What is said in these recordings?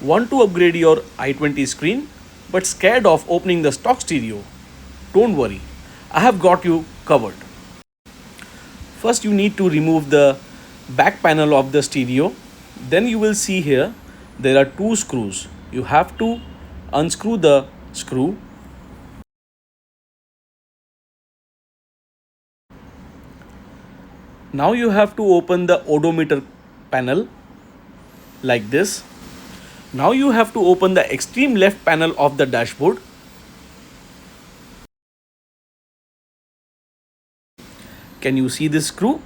Want to upgrade your i20 screen but scared of opening the stock stereo? Don't worry, I have got you covered. First, you need to remove the back panel of the stereo. Then you will see here there are two screws. You have to unscrew the screw. Now you have to open the odometer panel like this. Now you have to open the extreme left panel of the dashboard. Can you see this screw?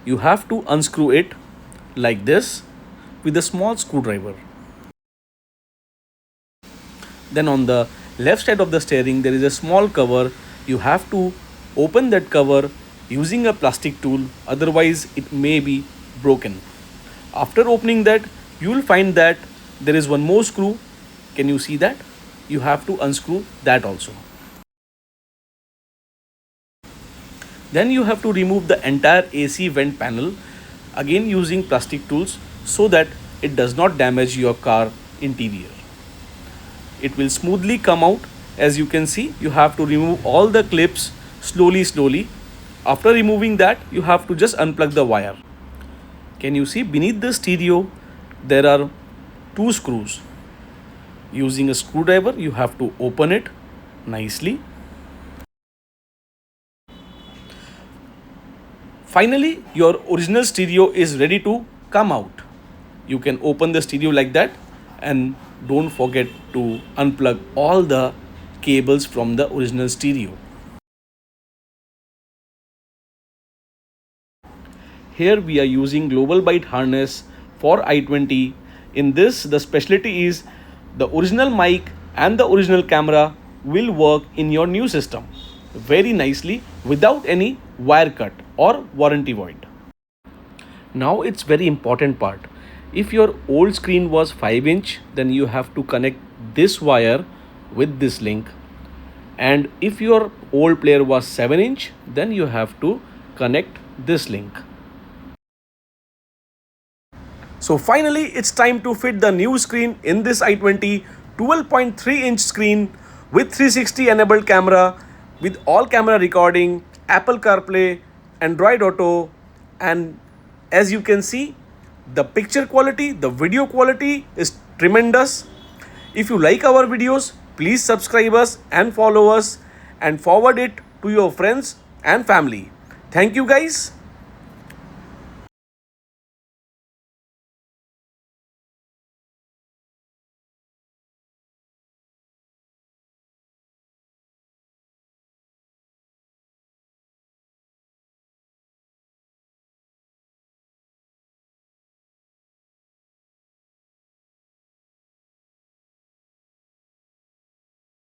You have to unscrew it like this with a small screwdriver. Then on the left side of the steering there is a small cover. You have to open that cover using a plastic tool, otherwise it may be broken. After opening that, you will find that there is one more screw. Can you see that? You have to unscrew that also. Then you have to remove the entire AC vent panel, again using plastic tools, so that it does not damage your car interior. It will smoothly come out. As you can see, you have to remove all the clips slowly. After removing that, you have to just unplug the wire. Can you see beneath the stereo there are two screws. Using a screwdriver, you have to open it nicely. Finally, your original stereo is ready to come out. You can open the stereo like that, and don't forget to unplug all the cables from the original stereo. Here we are using Global Byte harness for i20. In this, the specialty is the original mic and the original camera will work in your new system very nicely without any wire cut or warranty void. Now it's very important part. If your old screen was 5-inch, then you have to connect this wire with this link. And if your old player was 7-inch, then you have to connect this link. So finally, it's time to fit the new screen in this i20 12.3-inch screen with 360 enabled camera, with all camera recording, Apple CarPlay, Android Auto, and as you can see, the picture quality, the video quality is tremendous. If you like our videos, please subscribe us and follow us and forward it to your friends and family. Thank you guys.